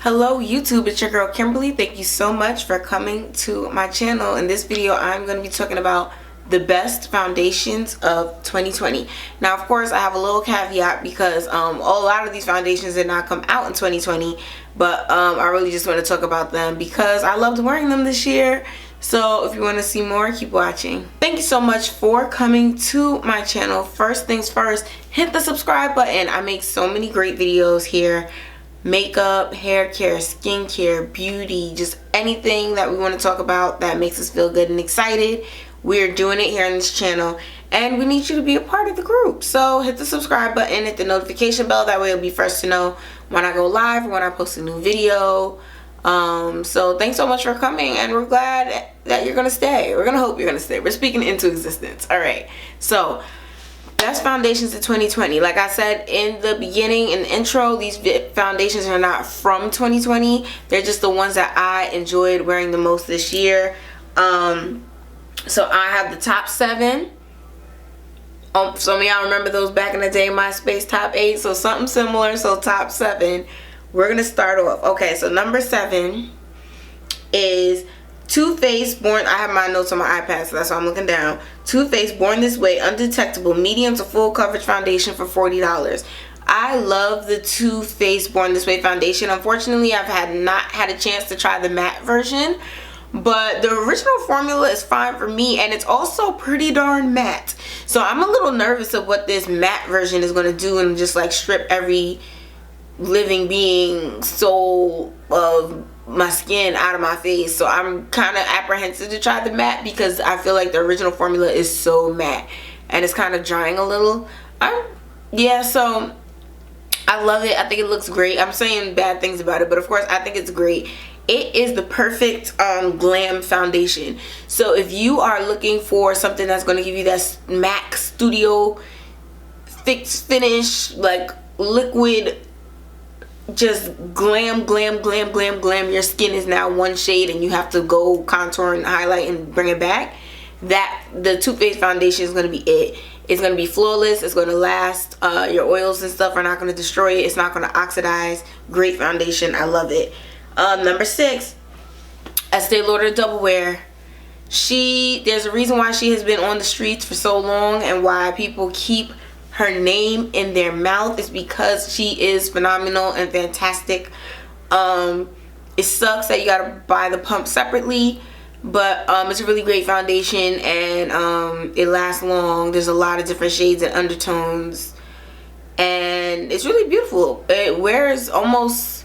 Hello YouTube, it's your girl Kimberly. Thank you so much for coming to my channel. In this video, I'm going to be talking about the best foundations of 2020. Now, of course, I have a little caveat because a lot of these foundations did not come out in 2020, but I really just want to talk about them because I loved wearing them this year. So if you want to see more, keep watching. Thank you so much for coming to my channel. First things first, hit the subscribe button. I make so many great videos here. Makeup, hair care, skincare, beauty, just anything that we want to talk about that makes us feel good and excited. We're doing it here on this channel and we need you to be a part of the group. So hit the subscribe button, hit the notification bell. That way you'll be first to know when I go live or when I post a new video. So thanks so much for coming, and we're glad that you're gonna stay. We're gonna hope you're gonna stay. We're speaking into existence. All right, so best foundations of 2020. Like I said in the beginning, in the intro, these foundations are not from 2020. They're just the ones that I enjoyed wearing the most this year. So I have the top 7. Some of y'all remember those back in the day, MySpace top 8. So something similar. So top 7. We're gonna start off. Okay, so number 7 is Too Faced Born. I have my notes on my iPad, so that's why I'm looking down. Too Faced Born This Way Undetectable Medium to Full Coverage Foundation for $40. I love the Too Faced Born This Way foundation. Unfortunately, I've not had a chance to try the matte version, but the original formula is fine for me, and it's also pretty darn matte. So I'm a little nervous of what this matte version is going to do and just like strip every living being soul of my skin out of my face. So I'm kind of apprehensive to try the matte because I feel like the original formula is so matte and it's kind of drying a little. Yeah, so I love it. I think it looks great. I'm saying bad things about it, but of course I think it's great. It is the perfect glam foundation. So if you are looking for something that's going to give you that MAC Studio fix finish, like liquid, just glam, your skin is now one shade and you have to go contour and highlight and bring it back, that the Too Faced foundation is going to be it. It's going to be flawless. It's going to last. Your oils and stuff are not going to destroy it. It's not going to oxidize. Great foundation. I love it. Number 6, Este Lauder Doublewear. There's a reason why she has been on the streets for so long and why people keep her name in their mouth is because she is phenomenal and fantastic. It sucks that you gotta buy the pump separately, but it's a really great foundation and it lasts long. There's a lot of different shades and undertones and it's really beautiful. It wears almost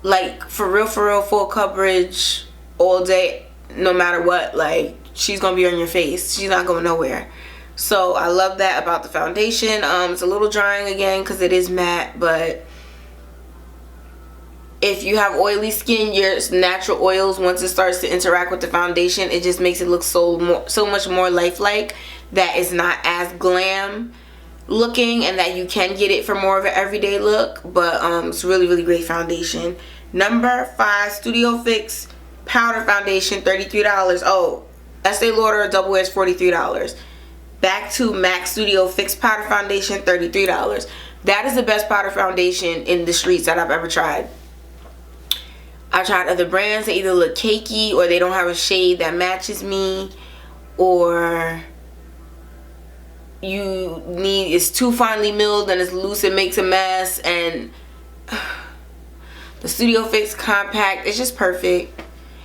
like for real full coverage all day, no matter what. Like, she's gonna be on your face. She's not going nowhere. So I love that about the foundation. It's a little drying again because it is matte, but if you have oily skin, your natural oils, once it starts to interact with the foundation, it just makes it look so much more lifelike, that it's not as glam looking and that you can get it for more of an everyday look. But it's really great foundation. Number 5, Studio Fix Powder Foundation, $33. Oh, Estee Lauder Doublewear is $43. Back to MAC Studio Fix Powder Foundation, $33. That is the best powder foundation in the streets that I've ever tried. I've tried other brands. They either look cakey or they don't have a shade that matches me, or it's too finely milled and it's loose, it makes a mess. And the Studio Fix Compact is just perfect,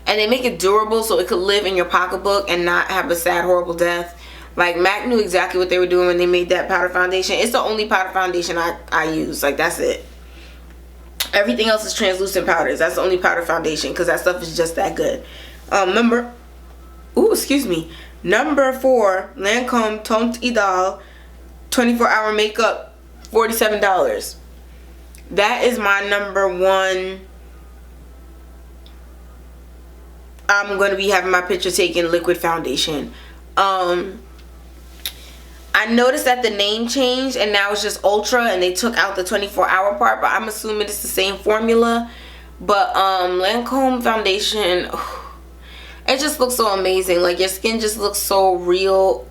and they make it durable so it could live in your pocketbook and not have a sad horrible death. Like, MAC knew exactly what they were doing when they made that powder foundation. It's the only powder foundation I use. Like, that's it. Everything else is translucent powders. That's the only powder foundation because that stuff is just that good. Number 4, Lancome Teint Idole 24-hour makeup, $47. That is my number 1. I'm going to be having my picture taken liquid foundation. I noticed that the name changed and now it's just Ultra and they took out the 24-hour part, but I'm assuming it's the same formula. But Lancome foundation, it just looks so amazing. Like, your skin just looks so real.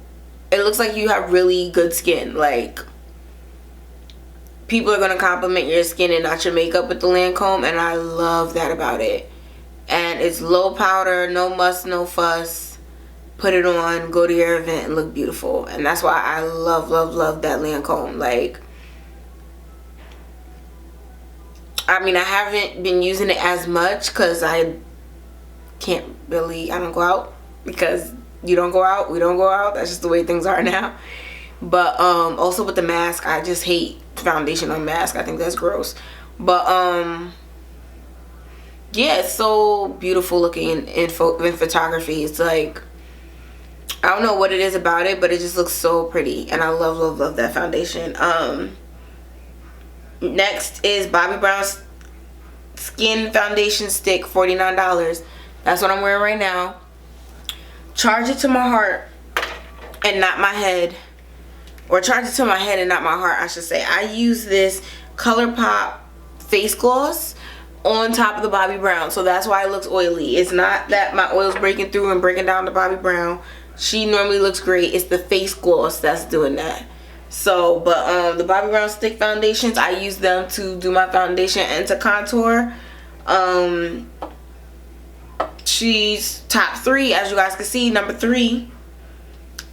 It looks like you have really good skin. Like, people are going to compliment your skin and not your makeup with the Lancome, and I love that about it. And it's low powder, no muss, no fuss. Put it on, go to your event, and look beautiful. And that's why I love, love, love that Lancome. Like, I mean, I haven't been using it as much because I don't go out, because you don't go out, we don't go out. That's just the way things are now. But also with the mask, I just hate foundation on mask. I think that's gross. But yeah, it's so beautiful looking in photography. It's like, I don't know what it is about it, but it just looks so pretty, and I love, love, love that foundation. Next is Bobbi Brown's Skin Foundation Stick, $49. That's what I'm wearing right now. Charge it to my heart and not my head. Or charge it to my head and not my heart, I should say. I use this ColourPop face gloss on top of the Bobbi Brown, so that's why it looks oily. It's not that my oil's breaking through and breaking down the Bobbi Brown. She normally looks great. It's the face gloss that's doing that. So, but the Bobbi Brown stick foundations, I use them to do my foundation and to contour. She's top 3, as you guys can see, number 3.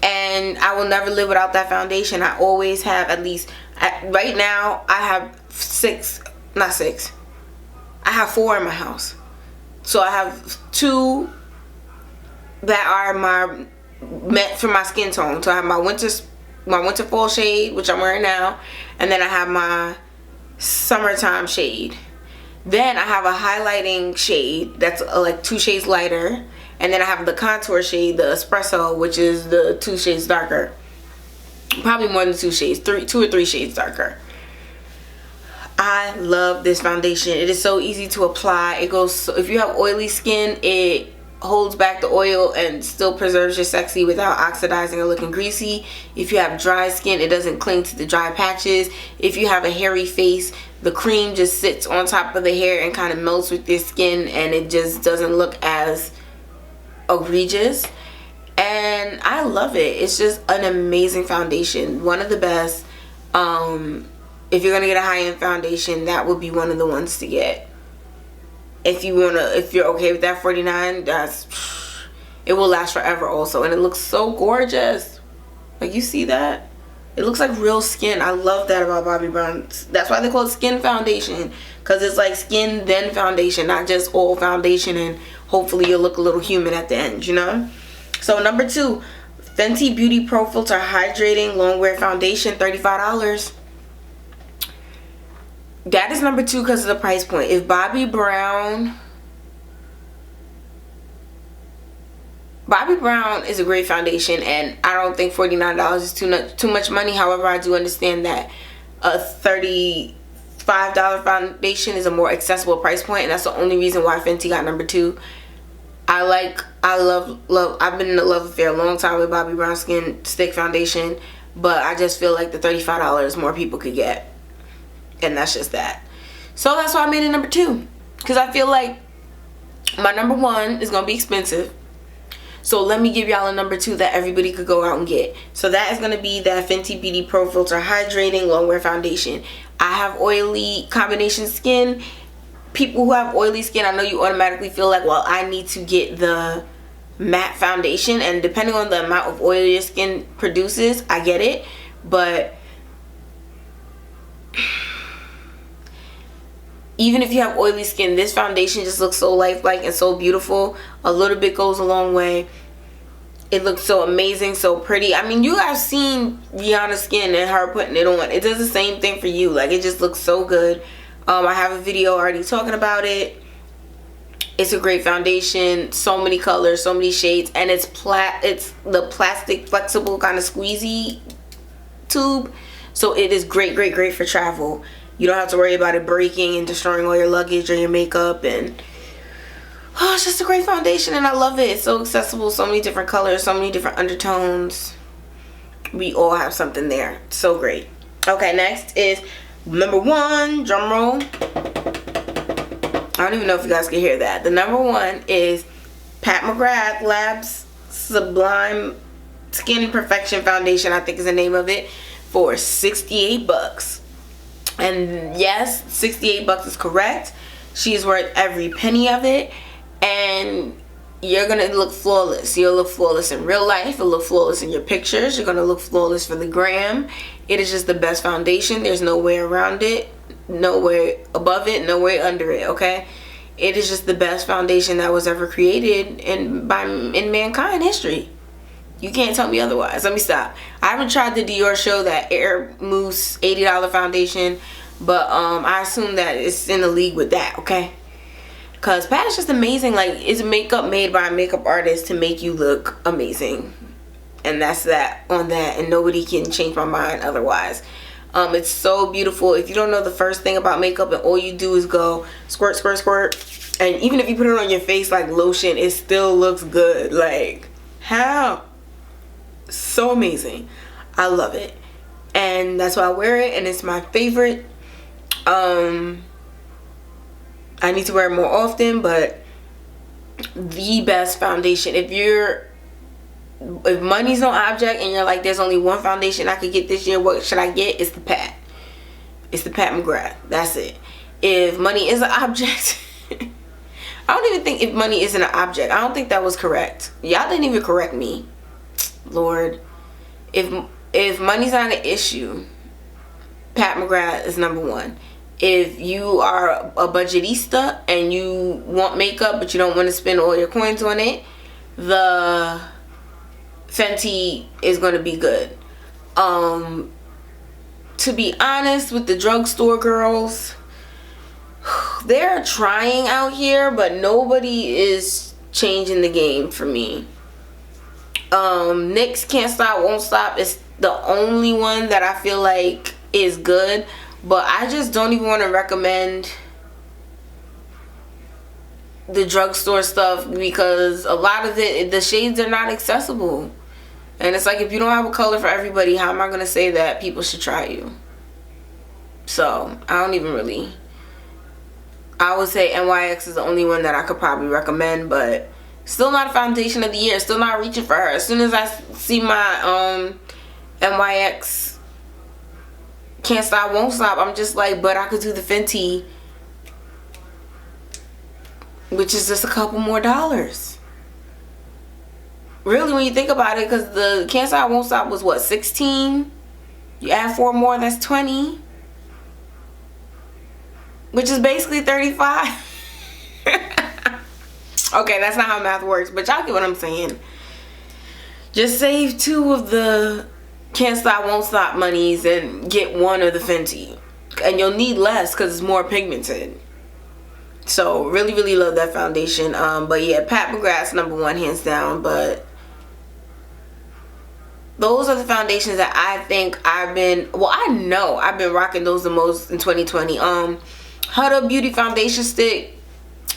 And I will never live without that foundation. I always have at least, right now, I have 6, not 6. I have 4 in my house. So I have 2 that are meant for my skin tone. So I have my winter fall shade, which I'm wearing now, and then I have my summertime shade. Then I have a highlighting shade that's like 2 shades lighter, and then I have the contour shade, the espresso, which is the 2 shades darker. Probably more than 2 shades, 2 or 3 shades darker. I love this foundation. It is so easy to apply. It goes, if you have oily skin, it holds back the oil and still preserves your sexy without oxidizing or looking greasy. If you have dry skin, it doesn't cling to the dry patches. If you have a hairy face, the cream just sits on top of the hair and kind of melts with your skin, and it just doesn't look as egregious. And I love it. It's just an amazing foundation, one of the best. If you're gonna get a high-end foundation, that would be one of the ones to get. If you're okay with that $49, it will last forever also, and it looks so gorgeous. Like, you see that? It looks like real skin. I love that about Bobbi Brown. That's why they call it skin foundation, because it's like skin then foundation, not just all foundation and hopefully you'll look a little human at the end, you know? So number 2, Fenty Beauty Pro Filt'r Hydrating Longwear Foundation, $35. That is number 2 because of the price point. If Bobbi Brown is a great foundation, and I don't think $49 is too much money. However, I do understand that a $35 foundation is a more accessible price point, and that's the only reason why Fenty got number 2. I've been in a love affair a long time with Bobbi Brown Skin Stick Foundation, but I just feel like the $35 more people could get. And that's just that. So that's why I made it number 2, because I feel like my number 1 is gonna be expensive, so let me give y'all a number 2 that everybody could go out and get. So that is gonna be that Fenty Beauty Pro Filt'r Hydrating Longwear Foundation. I have oily combination skin. People who have oily skin, I know you automatically feel like, well, I need to get the matte foundation, and depending on the amount of oil your skin produces, I get it, but even if you have oily skin, this foundation just looks so lifelike and so beautiful. A little bit goes a long way. It looks so amazing, so pretty. I mean, you have seen Rihanna's skin and her putting it on. It does the same thing for you. Like, it just looks so good. I have a video already talking about it. It's a great foundation. So many colors, so many shades, and it's the plastic flexible kind of squeezy tube. So it is great, great, great for travel. You don't have to worry about it breaking and destroying all your luggage or your makeup, and it's just a great foundation, and I love it. It's so accessible, so many different colors, so many different undertones. We all have something there. So great. Okay, next is number 1, drum roll. I don't even know if you guys can hear that. The number 1 is Pat McGrath Labs Sublime Skin Perfection Foundation, I think is the name of it, for $68. And yes, 68 bucks is correct. She's worth every penny of it. And you're gonna look flawless. You'll look flawless in real life. You'll look flawless in your pictures. You're gonna look flawless for the gram. It is just the best foundation. There's no way around it, no way above it, no way under it. Okay, it is just the best foundation that was ever created in mankind history. You can't tell me otherwise. Let me stop. I haven't tried the Dior Show, that Air Mousse $80 foundation, but I assume that it's in the league with that. Okay. Cause Pat is just amazing. Like, it's makeup made by a makeup artist to make you look amazing, and that's that on that. And nobody can change my mind otherwise. It's so beautiful. If you don't know the first thing about makeup and all you do is go squirt, squirt, squirt, and even if you put it on your face like lotion, it still looks good. Like, how? So amazing. I love it, and that's why I wear it, and it's my favorite. I need to wear it more often, but the best foundation. If money's no object and you're like, there's only one foundation I could get this year, what should I get? It's the Pat. It's the Pat McGrath. That's it. If money is an object, I don't even think if money isn't an object. I don't think that was correct. Y'all didn't even correct me. Lord. If money's not an issue, Pat McGrath is number one. If you are a budgetista and you want makeup but you don't want to spend all your coins on it, the Fenty is going to be good. To be honest, with the drugstore girls, they're trying out here, but nobody is changing the game for me. NYX Can't Stop Won't Stop is the only one that I feel like is good. But I just don't even want to recommend the drugstore stuff because a lot of it, the shades are not accessible. And it's like, if you don't have a color for everybody, how am I going to say that people should try you? So, I don't even really. I would say NYX is the only one that I could probably recommend, but still not a foundation of the year. Still not reaching for her. As soon as I see my NYX Can't Stop Won't Stop, I'm just like, but I could do the Fenty, which is just a couple more dollars. Really, when you think about it, because the Can't Stop Won't Stop was what, 16? You add 4 more, that's 20, which is basically 35. Okay, that's not how math works, but y'all get what I'm saying. Just save 2 of the Can't Stop Won't Stop monies and get 1 of the Fenty, and you'll need less because it's more pigmented. So really, really love that foundation. But yeah, Pat McGrath's number 1 hands down. But those are the foundations that I think I know I've been rocking those the most in 2020. Huda Beauty foundation stick,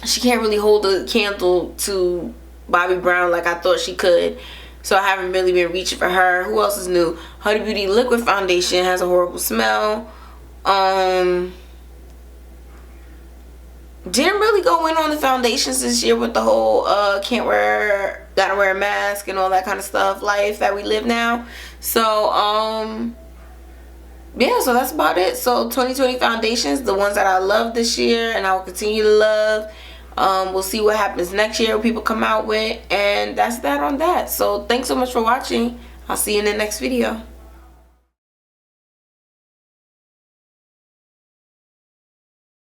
she can't really hold a candle to Bobbi Brown like I thought she could. So I haven't really been reaching for her. Who else is new? Huda Beauty liquid foundation has a horrible smell. Didn't really go in on the foundations this year with the whole gotta wear a mask and all that kind of stuff life that we live now. So yeah, so that's about it. So 2020 foundations, the ones that I love this year and I will continue to love. We'll see what happens next year, what people come out with, and that's that on that. So thanks so much for watching. I'll see you in the next video.